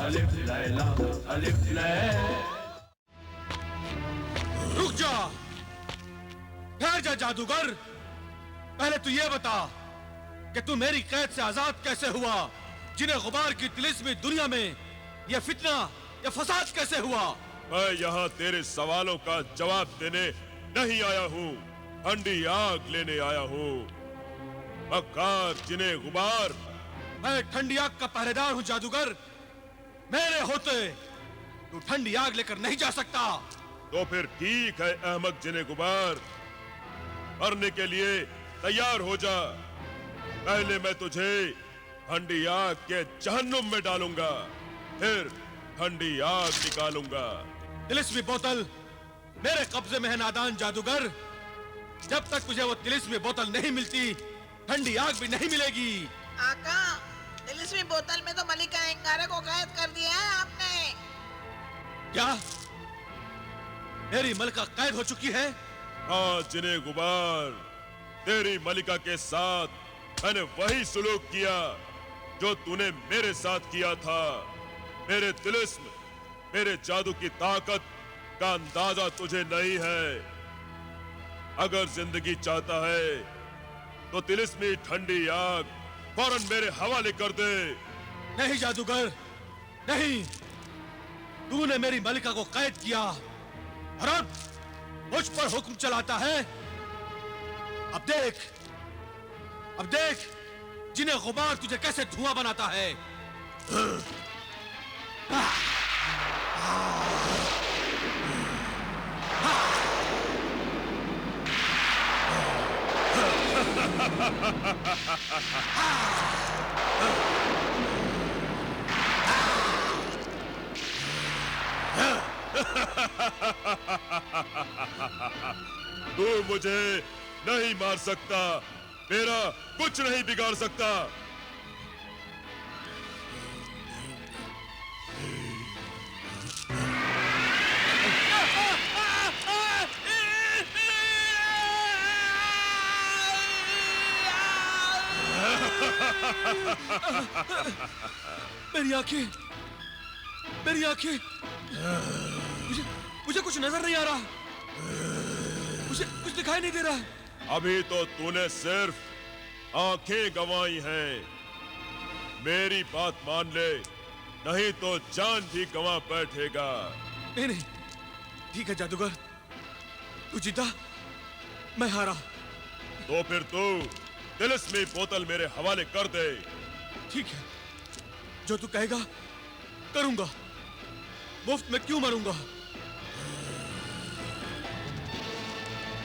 अलिफ लैला अलिफ लैला। रुक जा, ठहर जा जादूगर। पहले तू ये बता कि तू मेरी कैद से आजाद कैसे हुआ? जिन्हें गुबार की तिलिस्मी दुनिया में ये फितना, ये फसाद कैसे हुआ? मैं यहाँ तेरे सवालों का जवाब देने नहीं आया हूँ, ठंडी आग लेने आया हूँ। मक्कार जिन्हें गुबार। मैं ठंडी आग का पहरेदार हूँ जादूगर। मेरे होते तू ठंडी आग लेकर नहीं जा सकता। तो फिर ठीक है अहमद जिन्हें गुबार, मरने के लिए तैयार हो जा। पहले मैं तुझे ठंडी आग के जहन्नुम में डालूंगा, फिर ठंडी आग निकालूंगा। तिलिस्मी बोतल मेरे कब्जे में है नादान जादूगर। जब तक तुझे वो तिलिस्मी बोतल नहीं मिलती, ठंडी आग भी नहीं मिलेगी। आका, तिलिस्मी बोतल में तो मलिका अंगारा को कैद कर दिया है आपने। क्या मेरी मलिका कैद हो चुकी है? हाँ जिन्हें गुबार, तेरी मलिका के साथ मैंने वही सुलूक किया जो तूने मेरे साथ किया था। मेरे तिलिस्म, मेरे जादू की ताकत का अंदाजा तुझे नहीं है। अगर जिंदगी चाहता है तो तिलिस्मी ठंडी आग फौरन मेरे हवाले कर दे। नहीं जादूगर, नहीं। तूने मेरी मलिका को कैद किया और अब मुझ पर हुक्म चलाता है। अब देख जिन्हें गुबार तुझे कैसे धुआं बनाता है। तू मुझे नहीं मार सकता, मेरा कुछ नहीं बिगाड़ सकता। मेरी आंखें, मेरी आंखें, मुझे कुछ नजर नहीं आ रहा। मुझे कुछ दिखाई नहीं दे रहा। अभी तो तूने सिर्फ आंखें गंवाई हैं। मेरी बात मान ले, नहीं तो जान भी गंवा बैठेगा। नहीं, ठीक है जादूगर, तू जीता, मैं हारा। तो फिर तू तिलिस्मी बोतल मेरे हवाले कर दे। ठीक है, जो तू कहेगा करूंगा। मुफ्त में क्यों मरूंगा?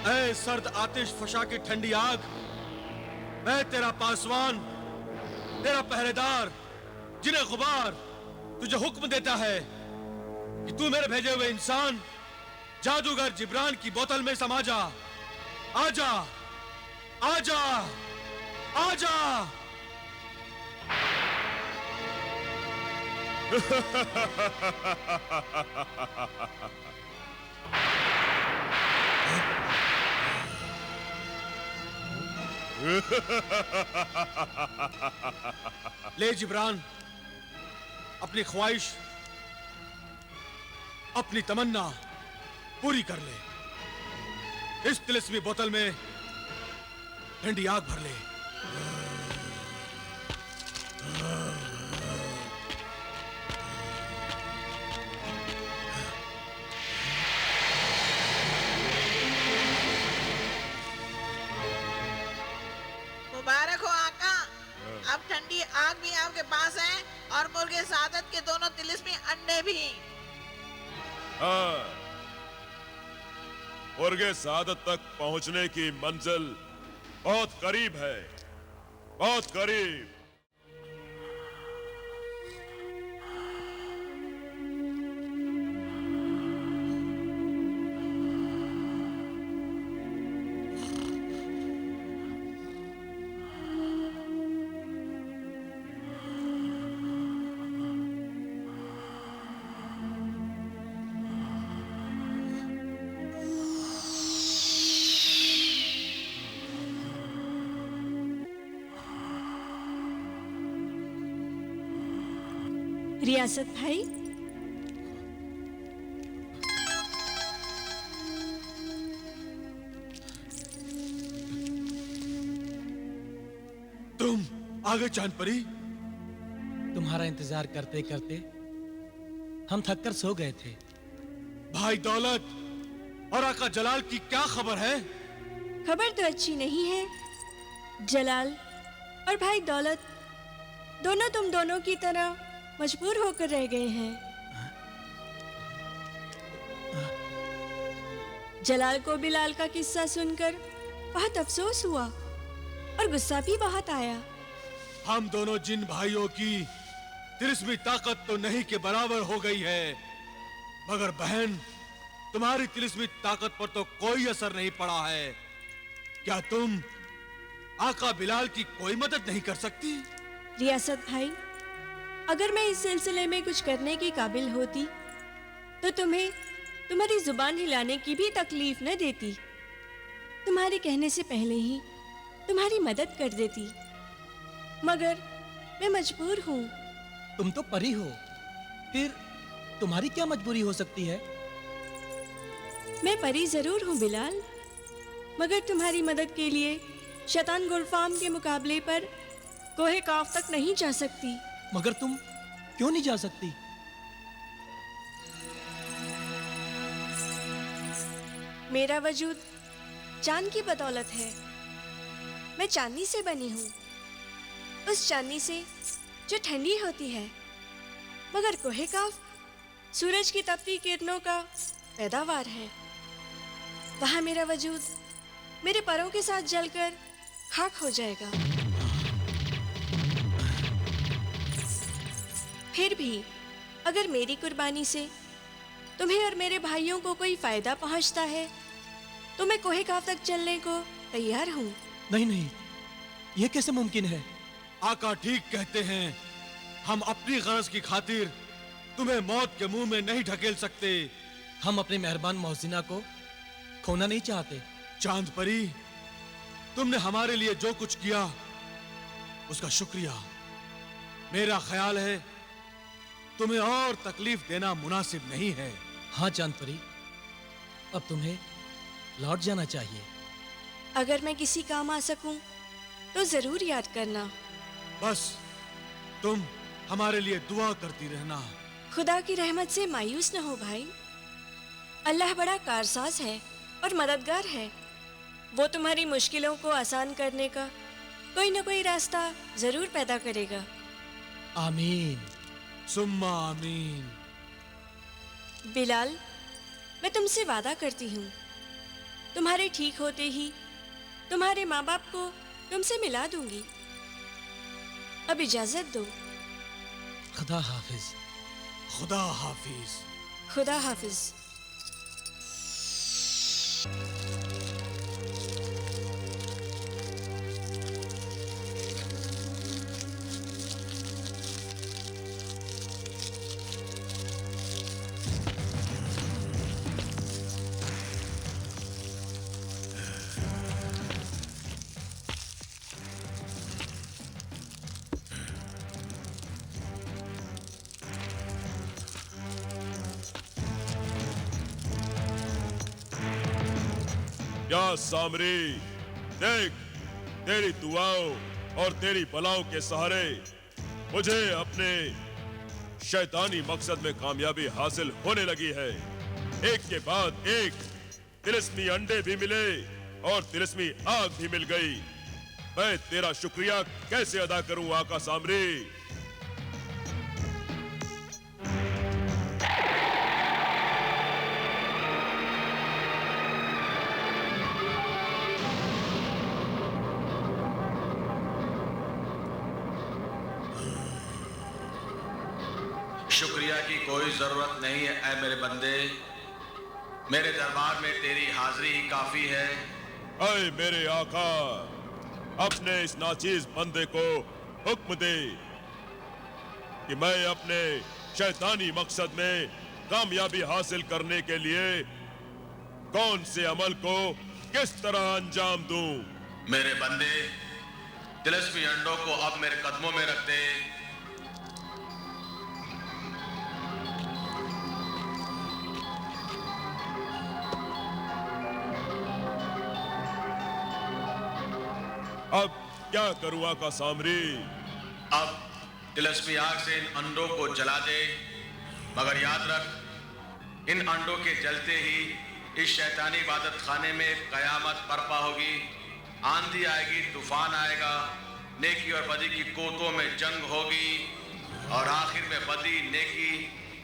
ऐ सर्द आतिश फशा की ठंडी आग, मैं तेरा पासवान, तेरा पहरेदार, जिन्हें गुबार तुझे हुक्म देता है कि तू मेरे भेजे हुए इंसान जादूगर जिब्रान की बोतल में समा जा। आजा, आजा, आजा। ले जिब्रान, अपनी ख्वाहिश, अपनी तमन्ना पूरी कर ले। इस तिलिस्मी बोतल में ठंडी आग भर ले। मुबारक हो आका, अब ठंडी आग भी आपके पास है और मुर्गे सादत के दोनों तिलिस्मी अंडे भी। हाँ, मुर्गे सादत तक पहुंचने की मंजिल बहुत करीब है, बहुत करीब। रियासत भाई, तुम आगे चांद परी। तुम्हारा इंतजार करते करते हम थककर सो गए थे। भाई दौलत और आका जलाल की क्या खबर है? खबर तो अच्छी नहीं है। जलाल और भाई दौलत दोनों तुम दोनों की तरह मजबूर होकर रह गए हैं। जलाल को बिलाल का किस्सा सुनकर बहुत अफसोस हुआ और गुस्सा भी बहुत आया। हम दोनों जिन भाइयों की तिलिस्मी ताकत तो नहीं के बराबर हो गई है, मगर बहन तुम्हारी तिलिस्मी ताकत पर तो कोई असर नहीं पड़ा है। क्या तुम आका बिलाल की कोई मदद नहीं कर सकती? रियासत भाई, अगर मैं इस सिलसिले में कुछ करने की काबिल होती तो तुम्हें तुम्हारी जुबान हिलाने की भी तकलीफ न देती। तुम्हारे कहने से पहले ही तुम्हारी मदद कर देती, मगर मैं मजबूर हूँ। तुम तो परी हो, फिर तुम्हारी क्या मजबूरी हो सकती है? मैं परी जरूर हूँ बिलाल, मगर तुम्हारी मदद के लिए शैतान गुलफाम के मुकाबले पर कोहे काफ तक नहीं जा सकती। मगर तुम क्यों नहीं जा सकती? मेरा वजूद चांद की बदौलत है। मैं चांदी से बनी हूँ, उस चांदी से जो ठंडी होती है, मगर कोहे काफ सूरज की तपती किरणों का पैदावार है। वहाँ मेरा वजूद मेरे परों के साथ जलकर खाक हो जाएगा। फिर भी अगर मेरी कुर्बानी से तुम्हें और मेरे भाइयों को कोई फायदा पहुंचता है तो मैं कोहे काफ तक चलने को तैयार हूँ। नहीं नहीं, यह कैसे मुमकिन है? आका ठीक कहते हैं, हम अपनी गरज की खातिर तुम्हें मौत के मुंह में नहीं ढकेल सकते। हम अपने मेहरबान मोहसिना को खोना नहीं चाहते। चांद परी, तुमने हमारे लिए जो कुछ किया उसका शुक्रिया। मेरा ख्याल है तुम्हें और तकलीफ देना मुनासिब नहीं है। हाँ चांद परी, अब तुम्हें लौट जाना चाहिए। अगर मैं किसी काम आ सकूं तो जरूर याद करना। बस तुम हमारे लिए दुआ करती रहना। खुदा की रहमत से मायूस न हो भाई। अल्लाह बड़ा कारसाज है और मददगार है। वो तुम्हारी मुश्किलों को आसान करने का कोई न कोई रास्ता जरूर पैदा करेगा। आमीन सुम्मा आमीन। बिलाल, मैं तुमसे वादा करती हूँ, तुम्हारे ठीक होते ही तुम्हारे माँ बाप को तुमसे मिला दूंगी। अब इजाजत दो। खुदा हाफिज। खुदा हाफिज। खुदा हाफिज। या सामरी, देख, तेरी दुआओं और तेरी बलाओं के सहारे मुझे अपने शैतानी मकसद में कामयाबी हासिल होने लगी है। एक के बाद एक तिलिस्मी अंडे भी मिले और तिलिस्मी आग भी मिल गई। मैं तेरा शुक्रिया कैसे अदा करूं आका सामरी? शुक्रिया की कोई जरूरत नहीं है ऐ मेरे बंदे। मेरे दरबार में तेरी हाजिरी ही काफी है। ऐ मेरे आका, अपने इस नाचीज बंदे को हुक्म दे कि मैं अपने शैतानी मकसद में कामयाबी हासिल करने के लिए कौन से अमल को किस तरह अंजाम दूं। मेरे बंदे, तिलिस्मी अंडों को अब मेरे कदमों में रख दे। अब क्या करूं आका सामरी? अब तिलस्मी आग से इन अंडों को जला दे, मगर याद रख, इन अंडों के जलते ही इस शैतानी इबादत खाने में कयामत बर्पा होगी। आंधी आएगी, तूफान आएगा, नेकी और बदी की कोतों में जंग होगी और आखिर में बदी नेकी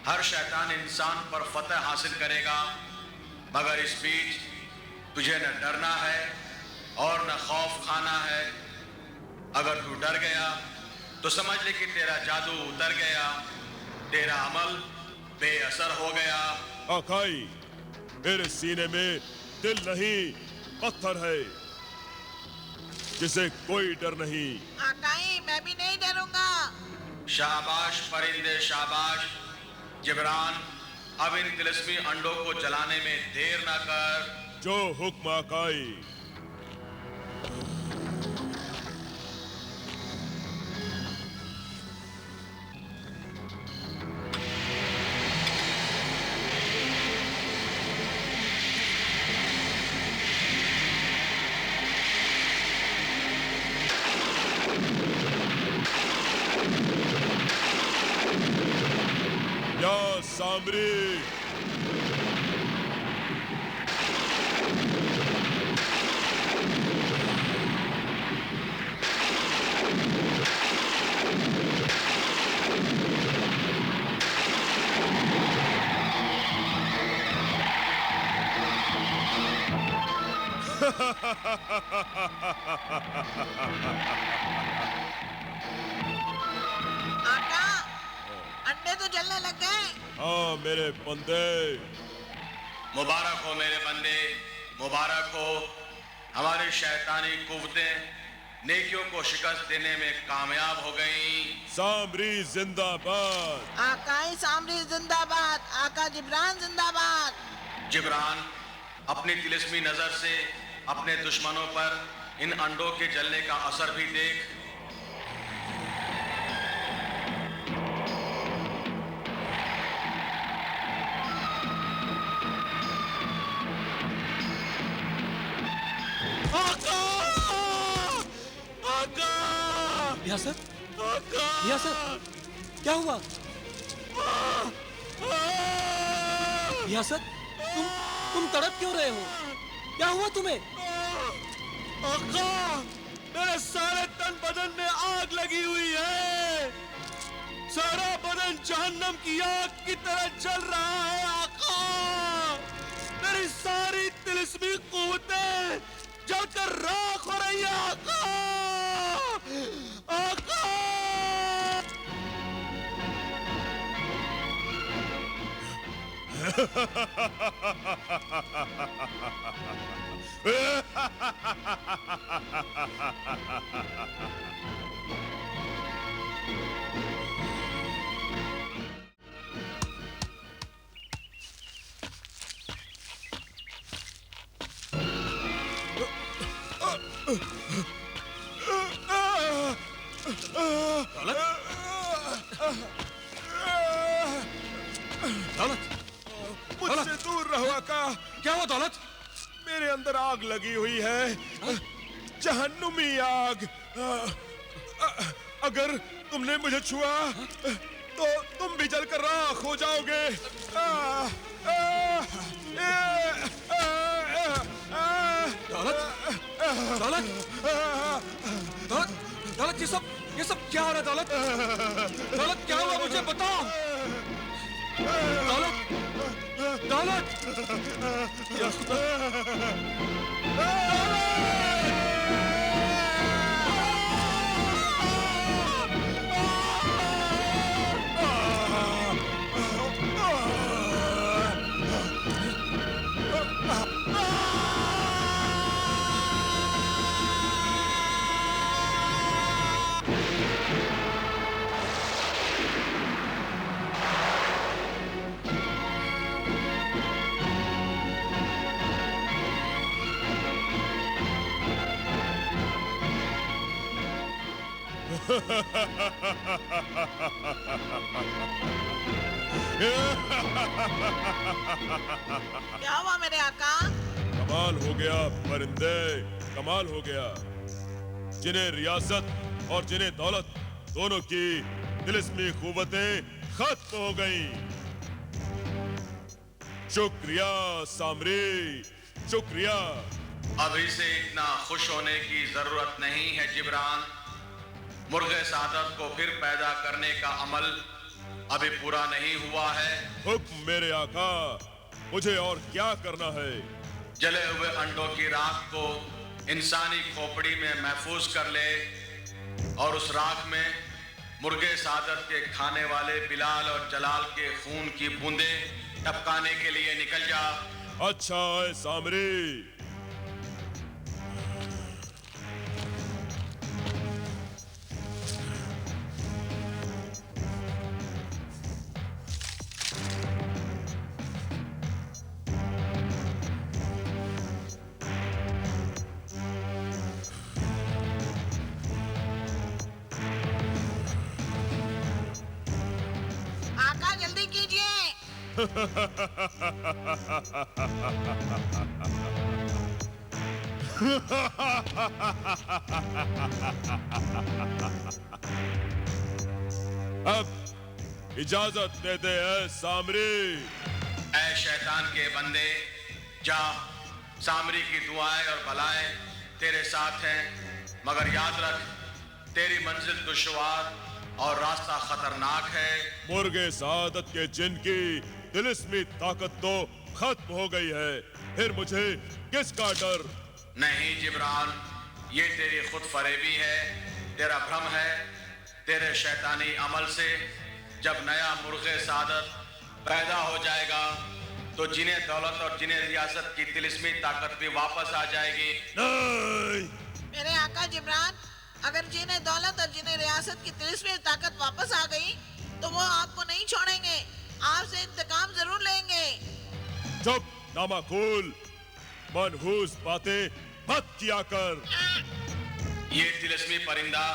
हर शैतान इंसान पर फतह हासिल करेगा। मगर इस बीच तुझे न डरना है और न खौफ खाना है। अगर तू डर गया तो समझ ले कि तेरा जादू उतर गया, तेरा अमल बेअसर हो गया। आकाई, मेरे सीने में दिल नहीं, पत्थर है जिसे कोई डर नहीं। आकाई, मैं भी नहीं डरूंगा। शाबाश परिंदे, शाबाश। जिब्रान, अब इन तिलस्मी अंडों को जलाने में देर ना कर। जो हुक्म आकाई। या सामरी, आका, अंडे तो जलने लग गए। हाँ मेरे बंदे। मुबारक हो मेरे बंदे, मुबारक हो। हमारी शैतानी कुव्वतें नेकियों को शिकस्त देने में कामयाब हो गईं। सामरी जिंदाबाद। आकाई सामरी जिंदाबाद, आका जिब्रान जिंदाबाद। जिब्रान, अपनी तिलिस्मी नजर से अपने दुश्मनों पर इन अंडों के जलने का असर भी देख। आका! आका! रियासत, आका! रियासत, क्या हुआ? रियासत, तुम तड़प क्यों रहे हो? क्या हुआ तुम्हें? आका! मेरे सारे तन बदन में आग लगी हुई है। सारा बदन जहन्नम की आग की तरह जल रहा है आका। मेरी सारी तिलिस्मी कुव्वतें जलकर राख हो रही है आका। आका! दौलत, मुझसे दूर रहो आका। क्या हुआ दौलत? मेरे अंदर आग लगी हुई है, जहन्नुमी आग। अगर तुमने मुझे छुआ तो तुम भी जलकर राख हो जाओगे। दौलत, दौलत, दौलत, दौलत, ये सब क्या हो रहा है दौलत? दौलत, क्या हुआ मुझे बताओ। दौलत, दौलत, क्या हुआ मेरे आका? कमाल हो गया परिंदे, कमाल हो गया। जिन्हें रियासत और जिन्हें दौलत, दोनों की तिलिस्मी कुव्वतें खत्म हो गई। शुक्रिया सामरी, शुक्रिया। अभी से इतना खुश होने की जरूरत नहीं है जिब्रान। मुर्गे सादत को फिर पैदा करने का अमल अभी पूरा नहीं हुआ है। हुक्म मेरे आका, मुझे और क्या करना है? जले हुए अंडों की राख को इंसानी खोपड़ी में महफूज कर ले और उस राख में मुर्गे सादत के खाने वाले बिलाल और जलाल के खून की बूंदें टपकाने के लिए निकल जा। अच्छा है सामरी। आका जल्दी कीजिए। अब इजाजत दे दे ऐ सामरी। ऐ शैतान के बंदे, जा। सामरी की दुआएं और भलाएं तेरे साथ हैं, मगर याद रख तेरी मंजिल दुश्वार और रास्ता खतरनाक है। मुर्गे सादत के जिन की तिलिस्मी ताकत तो खत्म हो गई है, फिर मुझे किसका डर? नहीं जिब्रान, ये तेरी खुद फरेबी है, तेरा भ्रम है। तेरे शैतानी अमल से जब नया मुर्गे सादत पैदा हो जाएगा तो जिन्हें दौलत और जिन्हें रियासत की तिलिस्मी ताकत भी वापस आ जाएगी। नहीं। मेरे आका जिब्रान, अगर जिन्हें दौलत और जिन्हें रियासत की तिलिस्मी ताकत वापस आ गई तो वो आपको नहीं छोड़ेंगे, आपसे इंतकाम जरूर लेंगे। चुप नामाकूल, मनहूस बातें मत किया कर। ये तिलिस्मी परिंदा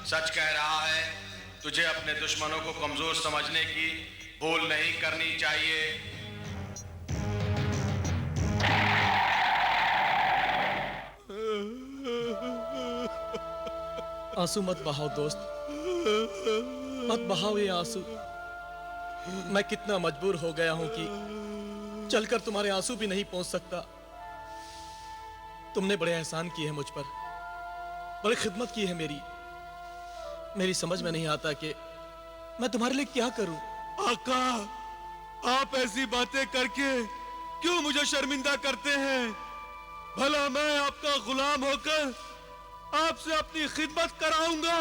सच कह रहा है। तुझे अपने दुश्मनों को कमजोर समझने की भूल नहीं करनी चाहिए। आंसू मत बहाओ दोस्त, मत बहाओ ये आंसू। मैं कितना मजबूर हो गया हूं कि चलकर तुम्हारे आंसू भी नहीं पहुंच सकता। तुमने बड़े एहसान किए हैं मुझ पर, बड़ी खिदमत की है मेरी समझ में नहीं आता कि मैं तुम्हारे लिए क्या करूं। आका, आप ऐसी बातें करके क्यों मुझे शर्मिंदा करते हैं? भला मैं आपका गुलाम होकर आपसे अपनी खिदमत कराऊंगा।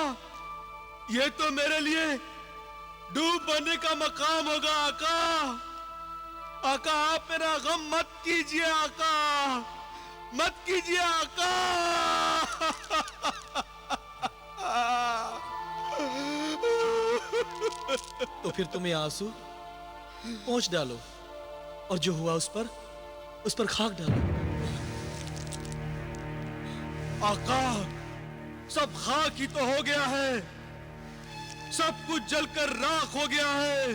ये तो मेरे लिए डूब बनने का मकाम होगा। आका, आका, आप मेरा गम मत कीजिए। आका, मत कीजिए आका। तो फिर तुम ये आंसू पोंछ डालो और जो हुआ उस पर खाक डालो। आका, सब खाक ही तो हो गया है, सब कुछ जलकर राख हो गया है।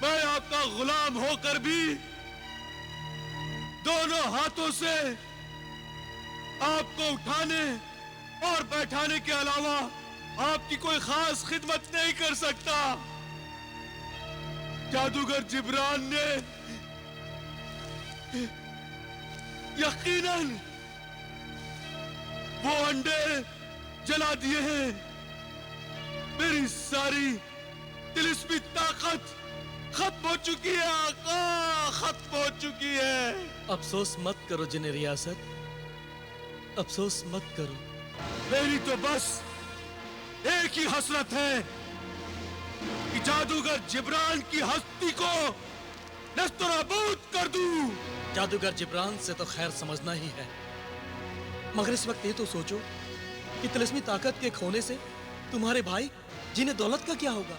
मैं आपका गुलाम होकर भी दोनों हाथों से आपको उठाने और बैठाने के अलावा आपकी कोई खास खिदमत नहीं कर सकता। जादूगर जिब्रान ने यकीनन वो अंडे जला दिए हैं। मेरी सारी तिलिस्मी ताकत खत्म हो चुकी है आका, खत्म हो चुकी है। अफसोस मत करो जिन्हें रियासत, अफसोस मत करो। मेरी तो बस एक ही हसरत है कि जादूगर जिब्रान की हस्ती को नस्तनाबूद कर दूं। जादूगर जिब्रान से तो खैर समझना ही है, मगर इस वक्त ये तो सोचो कि तिलिस्मी ताकत के खोने से तुम्हारे भाई जिन्हें दौलत का क्या होगा।